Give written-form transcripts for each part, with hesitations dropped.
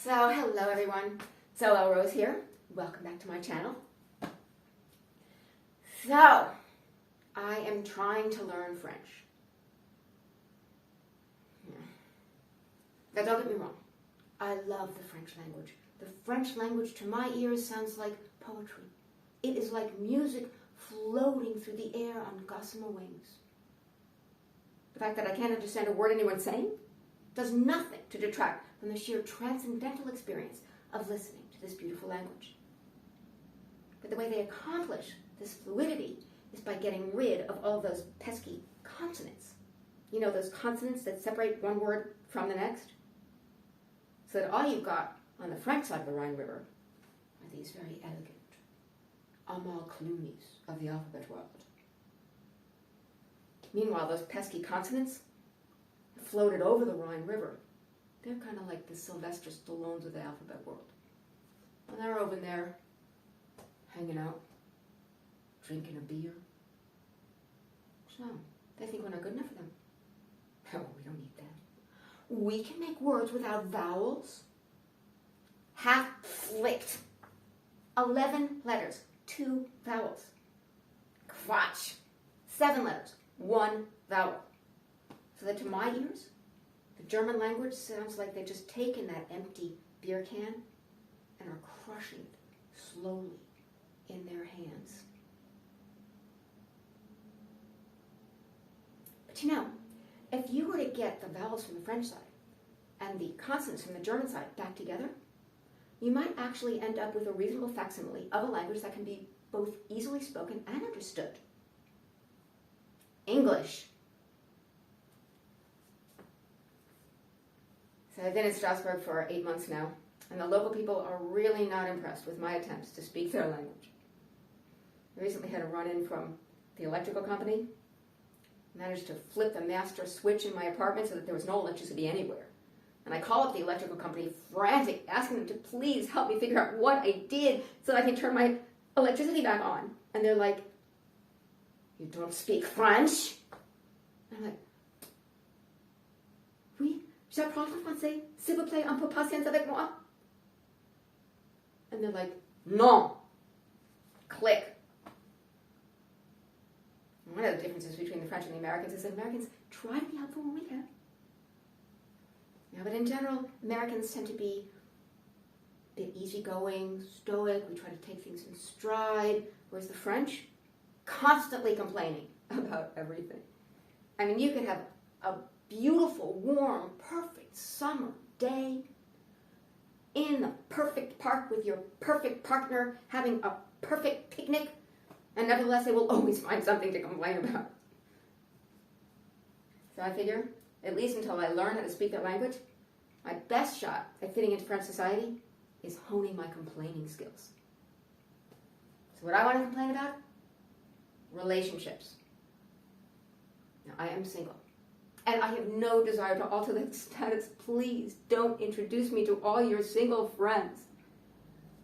So, hello everyone. Solo Rose here. Welcome back to my channel. So, I am trying to learn French. Now, don't get me wrong. I love the French language. The French language to my ears sounds like poetry. It is like music floating through the air on gossamer wings. The fact that I can't understand a word anyone's saying does nothing to detract from the sheer transcendental experience of listening to this beautiful language. But the way they accomplish this fluidity is by getting rid of all those pesky consonants. You know, those consonants that separate one word from the next? So that all you've got on the French side of the Rhine River are these very elegant Amal Clooney's of the alphabet world. Meanwhile, those pesky consonants floated over the Rhine River. They're kind of like the Sylvester Stallones of the alphabet world. And they're over there, hanging out, drinking a beer. So, they think we're not good enough for them. No, we don't need that. We can make words without vowels. Half-flicked. 11 letters, 2 vowels. Quatsch. 7 letters, 1 vowel. So that to my ears, the German language sounds like they've just taken that empty beer can and are crushing it slowly in their hands. But you know, if you were to get the vowels from the French side and the consonants from the German side back together, you might actually end up with a reasonable facsimile of a language that can be both easily spoken and understood. English. So I've been in Strasbourg for 8 months now, and the local people are really not impressed with my attempts to speak their language. I recently had a run-in from the electrical company. Managed to flip the master switch in my apartment so that there was no electricity anywhere. And I call up the electrical company frantic, asking them to please help me figure out what I did so that I can turn my electricity back on. And they're like, "You don't speak French?" And I'm like, "Oui, j'apprends le français. S'il vous plaît, un peu patience avec moi." And they're like, "Non." Click. One of the differences between the French and the Americans is that Americans try to be helpful when we can. Yeah, but in general, Americans tend to be a bit easygoing, stoic. We try to take things in stride, whereas the French, constantly complaining about everything. I mean, you could have a beautiful, warm, perfect summer day in the perfect park with your perfect partner, having a perfect picnic, and nevertheless, they will always find something to complain about. So I figure, at least until I learn how to speak their language, my best shot at fitting into French society is honing my complaining skills. So what I want to complain about? Relationships. Now, I am single, and I have no desire to alter that status. Please don't introduce me to all your single friends.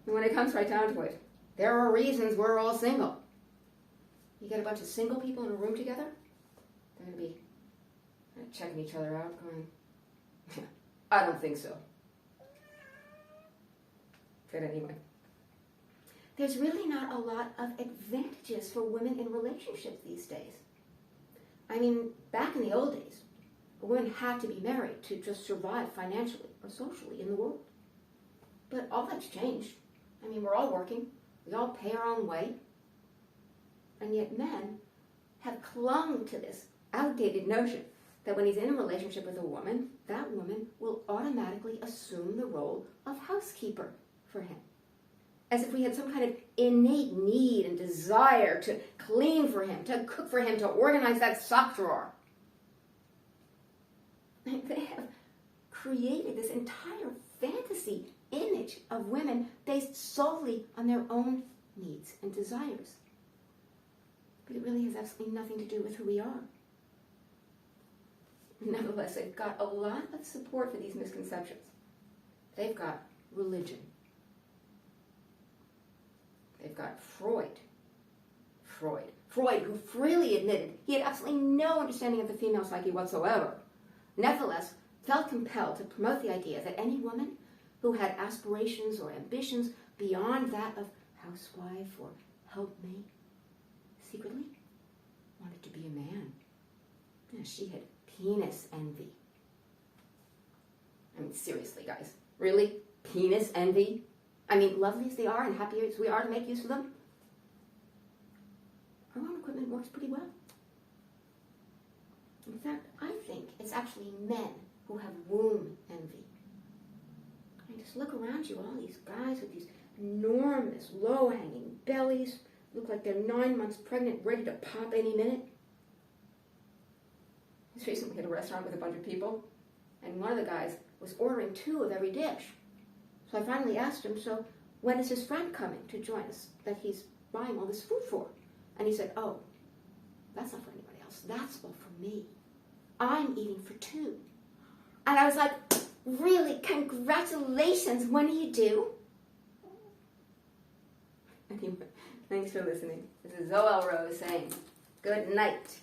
And when it comes right down to it, there are reasons we're all single. You get a bunch of single people in a room together, they're going to be checking each other out, going, "I don't think so." But anyway, there's really not a lot of advantages for women in relationships these days. I mean, back in the old days, a woman had to be married to just survive financially or socially in the world. But all that's changed. I mean, we're all working. We all pay our own way. And yet men have clung to this outdated notion that when he's in a relationship with a woman, that woman will automatically assume the role of housekeeper for him. As if we had some kind of innate need and desire to clean for him, to cook for him, to organize that sock drawer. They have created this entire fantasy image of women based solely on their own needs and desires. But it really has absolutely nothing to do with who we are. Nevertheless, they've got a lot of support for these misconceptions. They've got religion. They've got Freud. Freud, who freely admitted he had absolutely no understanding of the female psyche whatsoever, nevertheless felt compelled to promote the idea that any woman who had aspirations or ambitions beyond that of housewife or helpmate, secretly wanted to be a man. Yeah, she had penis envy. I mean, seriously, guys. Really? Penis envy? I mean, lovely as they are and happy as we are to make use of them, our own equipment works pretty well. In fact, I think it's actually men who have womb envy. I mean, just look around you, all these guys with these enormous, low-hanging bellies, look like they're 9 months pregnant, ready to pop any minute. I was recently at a restaurant with a bunch of people, and one of the guys was ordering 2 of every dish. So I finally asked him, so when is his friend coming to join us that he's buying all this food for? And he said, oh, that's not for anybody else. That's all for me. I'm eating for 2. And I was like, really, congratulations. When do you do? Anyway, thanks for listening. This is Zoel Rose saying good night.